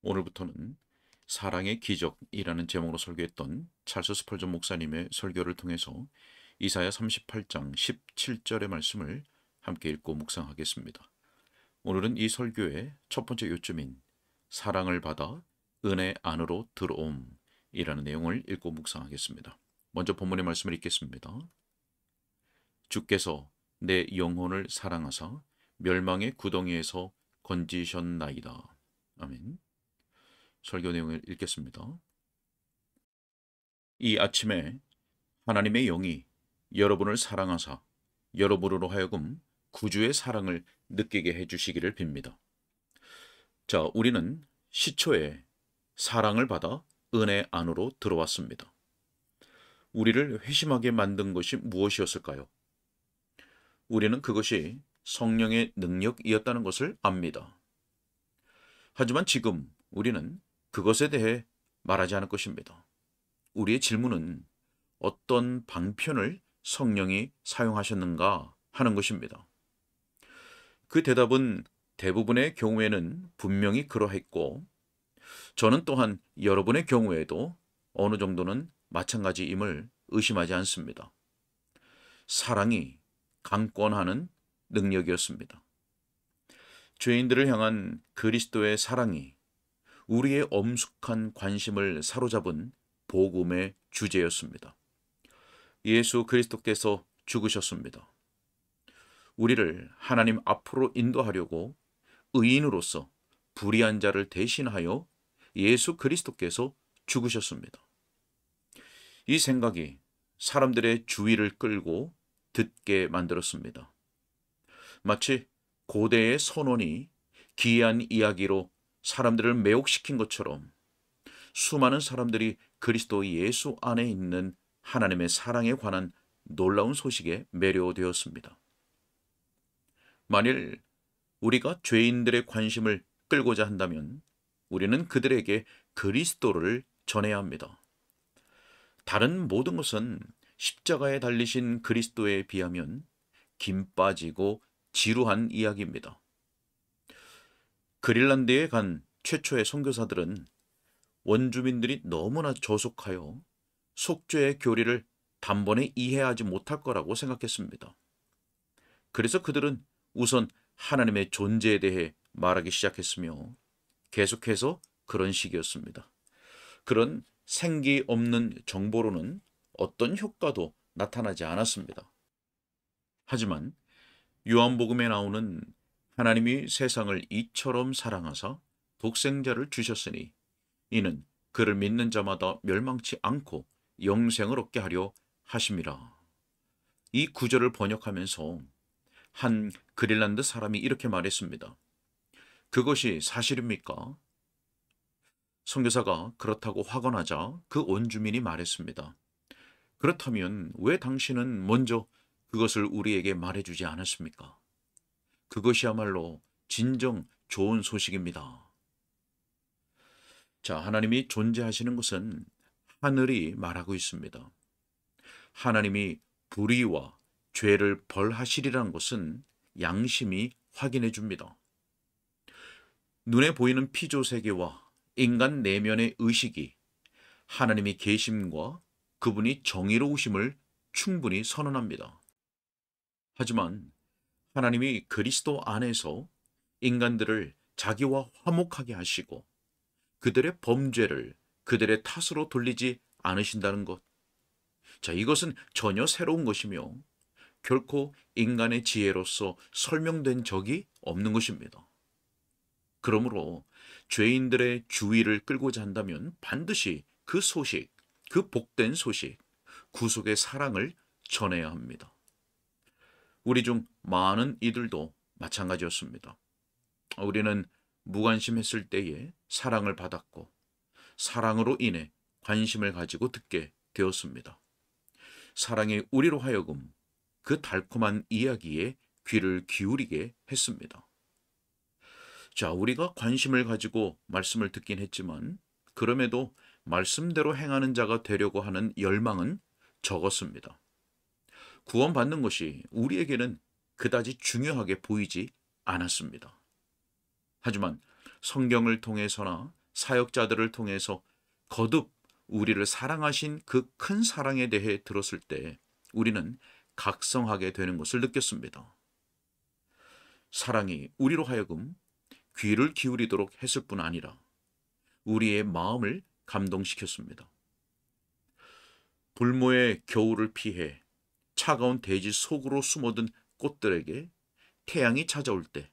오늘부터는 사랑의 기적이라는 제목으로 설교했던 찰스 스펄전 목사님의 설교를 통해서 이사야 38장 17절의 말씀을 함께 읽고 묵상하겠습니다. 오늘은 이 설교의 첫 번째 요점인 사랑을 받아 은혜 안으로 들어옴이라는 내용을 읽고 묵상하겠습니다. 먼저 본문의 말씀을 읽겠습니다. 주께서 내 영혼을 사랑하사 멸망의 구덩이에서 건지셨나이다. 아멘. 설교 내용을 읽겠습니다. 이 아침에 하나님의 영이 여러분을 사랑하사 여러분으로 하여금 구주의 사랑을 느끼게 해주시기를 빕니다. 자, 우리는 시초에 사랑을 받아 은혜 안으로 들어왔습니다. 우리를 회심하게 만든 것이 무엇이었을까요? 우리는 그것이 성령의 능력이었다는 것을 압니다. 하지만 지금 우리는 그것에 대해 말하지 않을 것입니다. 우리의 질문은 어떤 방편을 성령이 사용하셨는가 하는 것입니다. 그 대답은 대부분의 경우에는 분명히 그러했고, 저는 또한 여러분의 경우에도 어느 정도는 마찬가지임을 의심하지 않습니다. 사랑이 강권하는 능력이었습니다. 죄인들을 향한 그리스도의 사랑이 우리의 엄숙한 관심을 사로잡은 복음의 주제였습니다. 예수 그리스도께서 죽으셨습니다. 우리를 하나님 앞으로 인도하려고 의인으로서 불의한 자를 대신하여 예수 그리스도께서 죽으셨습니다. 이 생각이 사람들의 주의를 끌고 듣게 만들었습니다. 마치 고대의 선원이 기이한 이야기로 사람들을 매혹시킨 것처럼 수많은 사람들이 그리스도 예수 안에 있는 하나님의 사랑에 관한 놀라운 소식에 매료되었습니다. 만일 우리가 죄인들의 관심을 끌고자 한다면 우리는 그들에게 그리스도를 전해야 합니다. 다른 모든 것은 십자가에 달리신 그리스도에 비하면 김 빠지고 지루한 이야기입니다. 그린란드에 간 최초의 선교사들은 원주민들이 너무나 저속하여 속죄의 교리를 단번에 이해하지 못할 거라고 생각했습니다. 그래서 그들은 우선 하나님의 존재에 대해 말하기 시작했으며 계속해서 그런 식이었습니다. 그런 생기 없는 정보로는 어떤 효과도 나타나지 않았습니다. 하지만 요한복음에 나오는 하나님이 세상을 이처럼 사랑하사 독생자를 주셨으니 이는 그를 믿는 자마다 멸망치 않고 영생을 얻게 하려 하심이라. 이 구절을 번역하면서 한 그린란드 사람이 이렇게 말했습니다. 그것이 사실입니까? 선교사가 그렇다고 화가 나자 그 원주민이 말했습니다. 그렇다면 왜 당신은 먼저 그것을 우리에게 말해주지 않았습니까? 그것이야말로 진정 좋은 소식입니다. 자, 하나님이 존재하시는 것은 하늘이 말하고 있습니다. 하나님이 불의와 죄를 벌하시리라는 것은 양심이 확인해 줍니다. 눈에 보이는 피조 세계와 인간 내면의 의식이 하나님이 계심과 그분이 정의로우심을 충분히 선언합니다. 하지만 하나님이 그리스도 안에서 인간들을 자기와 화목하게 하시고 그들의 범죄를 그들의 탓으로 돌리지 않으신다는 것. 자, 이것은 전혀 새로운 것이며 결코 인간의 지혜로서 설명된 적이 없는 것입니다. 그러므로 죄인들의 주의를 끌고자 한다면 반드시 그 소식, 그 복된 소식, 구속의 사랑을 전해야 합니다. 우리 중 많은 이들도 마찬가지였습니다. 우리는 무관심했을 때에 사랑을 받았고 사랑으로 인해 관심을 가지고 듣게 되었습니다. 사랑이 우리로 하여금 그 달콤한 이야기에 귀를 기울이게 했습니다. 자, 우리가 관심을 가지고 말씀을 듣긴 했지만 그럼에도 말씀대로 행하는 자가 되려고 하는 열망은 적었습니다. 구원받는 것이 우리에게는 그다지 중요하게 보이지 않았습니다. 하지만 성경을 통해서나 사역자들을 통해서 거듭 우리를 사랑하신 그 큰 사랑에 대해 들었을 때 우리는 각성하게 되는 것을 느꼈습니다. 사랑이 우리로 하여금 귀를 기울이도록 했을 뿐 아니라 우리의 마음을 감동시켰습니다. 불모의 겨울을 피해 차가운 대지 속으로 숨어든 꽃들에게 태양이 찾아올 때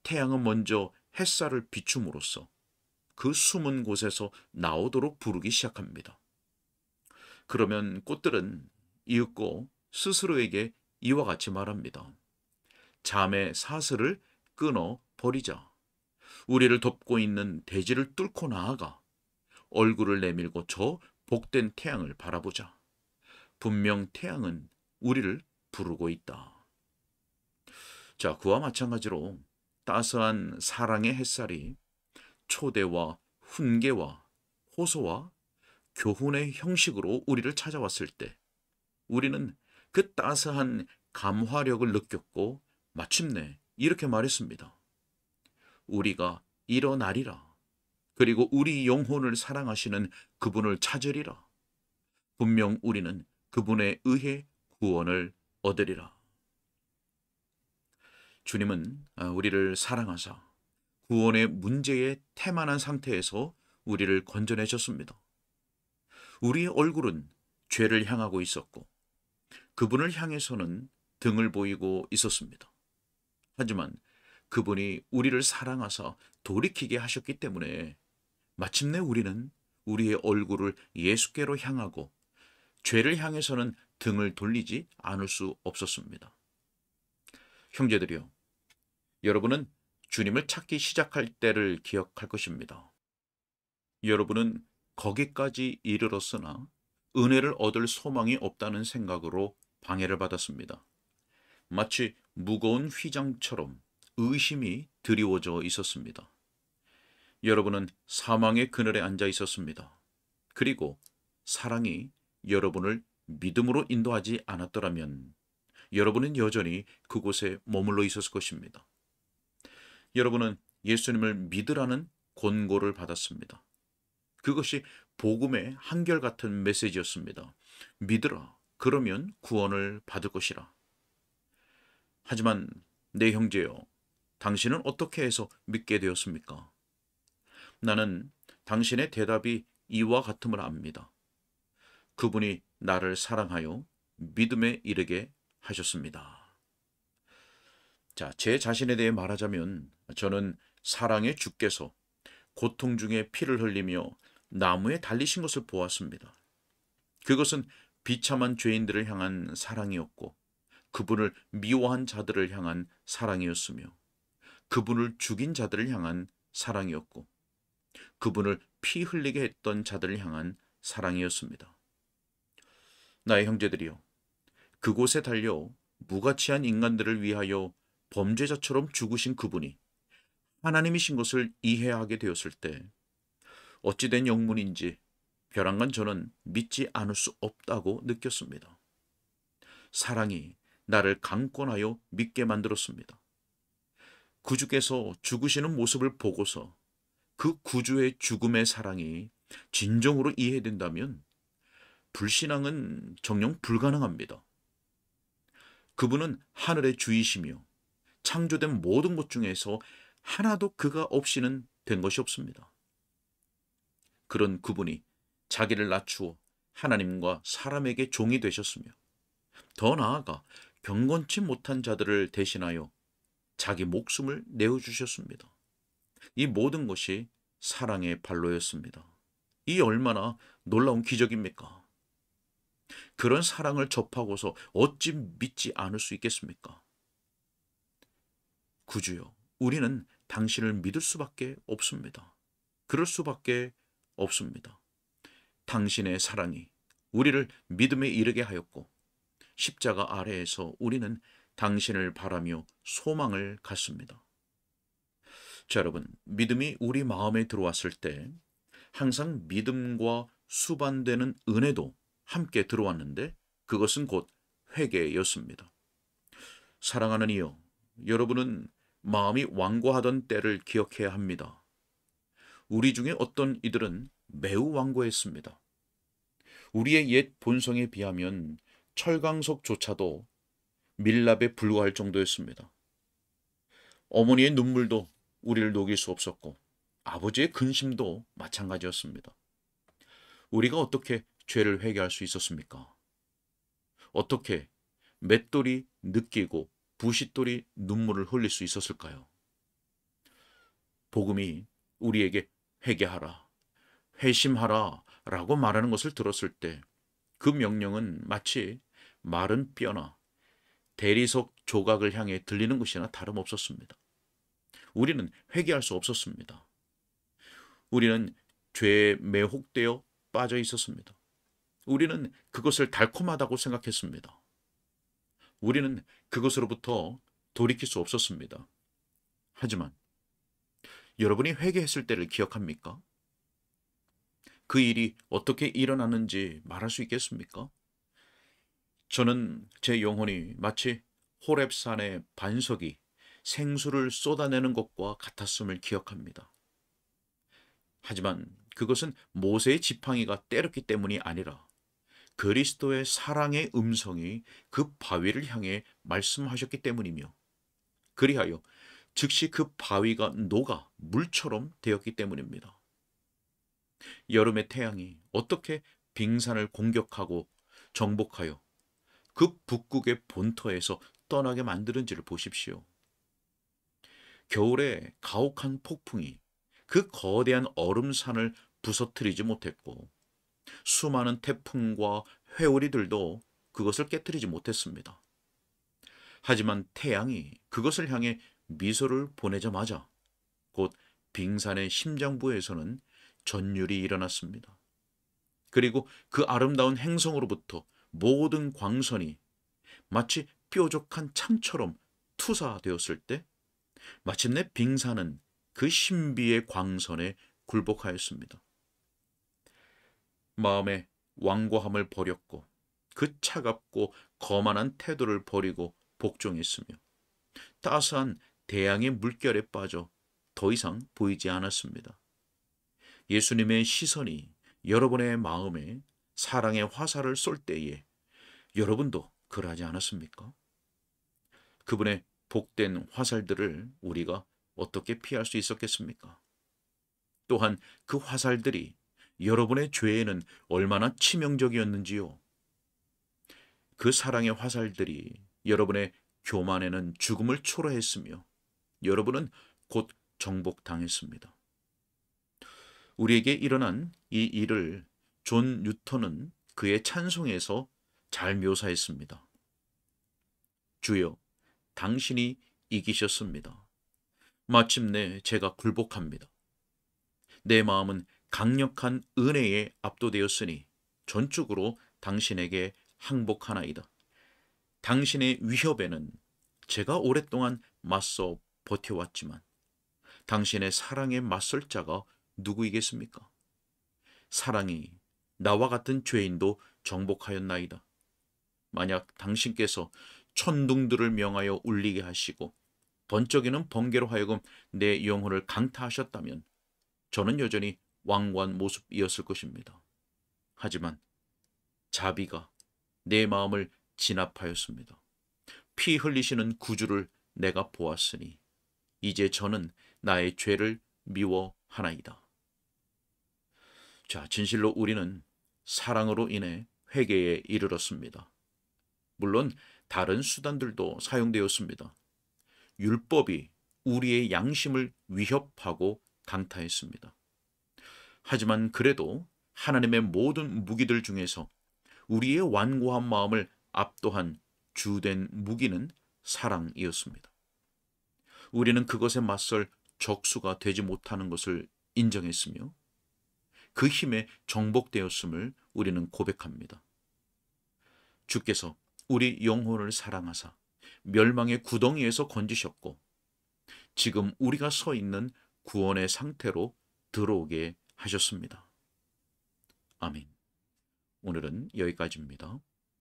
태양은 먼저 햇살을 비춤으로써 그 숨은 곳에서 나오도록 부르기 시작합니다. 그러면 꽃들은 이윽고 스스로에게 이와 같이 말합니다. 잠의 사슬을 끊어 버리자. 우리를 덮고 있는 대지를 뚫고 나아가 얼굴을 내밀고 저 복된 태양을 바라보자. 분명 태양은 우리를 부르고 있다. 자, 그와 마찬가지로 따스한 사랑의 햇살이 초대와 훈계와 호소와 교훈의 형식으로 우리를 찾아왔을 때 우리는 그 따스한 감화력을 느꼈고 마침내 이렇게 말했습니다. 우리가 일어나리라. 그리고 우리 영혼을 사랑하시는 그분을 찾으리라. 분명 우리는 그분에 의해 구원을 얻으리라. 주님은 우리를 사랑하사 구원의 문제에 태만한 상태에서 우리를 건져내셨습니다. 우리의 얼굴은 죄를 향하고 있었고 그분을 향해서는 등을 보이고 있었습니다. 하지만 그분이 우리를 사랑하사 돌이키게 하셨기 때문에 마침내 우리는 우리의 얼굴을 예수께로 향하고 죄를 향해서는 등을 돌리지 않을 수 없었습니다. 형제들이여, 여러분은 주님을 찾기 시작할 때를 기억할 것입니다. 여러분은 거기까지 이르렀으나 은혜를 얻을 소망이 없다는 생각으로 방해를 받았습니다. 마치 무거운 휘장처럼 의심이 드리워져 있었습니다. 여러분은 사망의 그늘에 앉아 있었습니다. 그리고 사랑이 여러분을 믿음으로 인도하지 않았더라면 여러분은 여전히 그곳에 머물러 있었을 것입니다. 여러분은 예수님을 믿으라는 권고를 받았습니다. 그것이 복음의 한결같은 메시지였습니다. 믿으라. 그러면 구원을 받을 것이라. 하지만 내 형제여, 당신은 어떻게 해서 믿게 되었습니까? 나는 당신의 대답이 이와 같음을 압니다. 그분이 나를 사랑하여 믿음에 이르게 하셨습니다. 자, 제 자신에 대해 말하자면 저는 사랑의 주께서 고통 중에 피를 흘리며 나무에 달리신 것을 보았습니다. 그것은 비참한 죄인들을 향한 사랑이었고 그분을 미워한 자들을 향한 사랑이었으며 그분을 죽인 자들을 향한 사랑이었고 그분을 피 흘리게 했던 자들을 향한 사랑이었습니다. 나의 형제들이여, 그곳에 달려 무가치한 인간들을 위하여 범죄자처럼 죽으신 그분이 하나님이신 것을 이해하게 되었을 때 어찌된 영문인지 벼랑간 저는 믿지 않을 수 없다고 느꼈습니다. 사랑이 나를 강권하여 믿게 만들었습니다. 구주께서 죽으시는 모습을 보고서 그 구주의 죽음의 사랑이 진정으로 이해된다면 불신앙은 정녕 불가능합니다. 그분은 하늘의 주이시며 창조된 모든 것 중에서 하나도 그가 없이는 된 것이 없습니다. 그런 그분이 자기를 낮추어 하나님과 사람에게 종이 되셨으며 더 나아가 경건치 못한 자들을 대신하여 자기 목숨을 내어주셨습니다. 이 모든 것이 사랑의 발로였습니다. 이 얼마나 놀라운 기적입니까? 그런 사랑을 접하고서 어찌 믿지 않을 수 있겠습니까? 구주여, 우리는 당신을 믿을 수밖에 없습니다. 그럴 수밖에 없습니다. 당신의 사랑이 우리를 믿음에 이르게 하였고 십자가 아래에서 우리는 당신을 바라며 소망을 갖습니다. 자, 여러분, 믿음이 우리 마음에 들어왔을 때 항상 믿음과 수반되는 은혜도 함께 들어왔는데 그것은 곧 회개였습니다. 사랑하는 이여, 여러분은 마음이 완고하던 때를 기억해야 합니다. 우리 중에 어떤 이들은 매우 완고했습니다. 우리의 옛 본성에 비하면 철강석조차도 밀랍에 불과할 정도였습니다. 어머니의 눈물도 우리를 녹일 수 없었고 아버지의 근심도 마찬가지였습니다. 우리가 어떻게 죄를 회개할 수 있었습니까? 어떻게 맷돌이 느끼고 부싯돌이 눈물을 흘릴 수 있었을까요? 복음이 우리에게 회개하라, 회심하라 라고 말하는 것을 들었을 때 그 명령은 마치 마른 뼈나 대리석 조각을 향해 들리는 것이나 다름없었습니다. 우리는 회개할 수 없었습니다. 우리는 죄에 매혹되어 빠져 있었습니다. 우리는 그것을 달콤하다고 생각했습니다. 우리는 그것으로부터 돌이킬 수 없었습니다. 하지만 여러분이 회개했을 때를 기억합니까? 그 일이 어떻게 일어나는지 말할 수 있겠습니까? 저는 제 영혼이 마치 호렙산의 반석이 생수를 쏟아내는 것과 같았음을 기억합니다. 하지만 그것은 모세의 지팡이가 때렸기 때문이 아니라 그리스도의 사랑의 음성이 그 바위를 향해 말씀하셨기 때문이며 그리하여 즉시 그 바위가 녹아 물처럼 되었기 때문입니다. 여름의 태양이 어떻게 빙산을 공격하고 정복하여 그 북극의 본토에서 떠나게 만드는지를 보십시오. 겨울에 가혹한 폭풍이 그 거대한 얼음산을 부서뜨리지 못했고 수많은 태풍과 회오리들도 그것을 깨뜨리지 못했습니다. 하지만 태양이 그것을 향해 미소를 보내자마자 곧 빙산의 심장부에서는 전율이 일어났습니다. 그리고 그 아름다운 행성으로부터 모든 광선이 마치 뾰족한 창처럼 투사되었을 때 마침내 빙산은 그 신비의 광선에 굴복하였습니다. 마음의 완고함을 버렸고 그 차갑고 거만한 태도를 버리고 복종했으며 따스한 대양의 물결에 빠져 더 이상 보이지 않았습니다. 예수님의 시선이 여러분의 마음에 사랑의 화살을 쏠 때에 여러분도 그러하지 않았습니까? 그분의 복된 화살들을 우리가 어떻게 피할 수 있었겠습니까? 또한 그 화살들이 여러분의 죄에는 얼마나 치명적이었는지요. 그 사랑의 화살들이 여러분의 교만에는 죽음을 초래했으며 여러분은 곧 정복당했습니다. 우리에게 일어난 이 일을 존 뉴턴은 그의 찬송에서 잘 묘사했습니다. 주여, 당신이 이기셨습니다. 마침내 제가 굴복합니다. 내 마음은 강력한 은혜에 압도되었으니 전적으로 당신에게 항복하나이다. 당신의 위협에는 제가 오랫동안 맞서 버텨왔지만 당신의 사랑에 맞설 자가 누구이겠습니까? 사랑이 나와 같은 죄인도 정복하였나이다. 만약 당신께서 천둥들을 명하여 울리게 하시고 번쩍이는 번개로 하여금 내 영혼을 강타하셨다면 저는 여전히 완고한 모습이었을 것입니다. 하지만 자비가 내 마음을 진압하였습니다. 피 흘리시는 구주를 내가 보았으니 이제 저는 나의 죄를 미워하나이다. 자, 진실로 우리는 사랑으로 인해 회개에 이르렀습니다. 물론 다른 수단들도 사용되었습니다. 율법이 우리의 양심을 위협하고 강타했습니다. 하지만 그래도 하나님의 모든 무기들 중에서 우리의 완고한 마음을 압도한 주된 무기는 사랑이었습니다. 우리는 그것에 맞설 적수가 되지 못하는 것을 인정했으며 그 힘에 정복되었음을 우리는 고백합니다. 주께서 우리 영혼을 사랑하사 멸망의 구덩이에서 건지셨고 지금 우리가 서 있는 구원의 상태로 들어오게 하셨습니다. 아멘. 오늘은 여기까지입니다.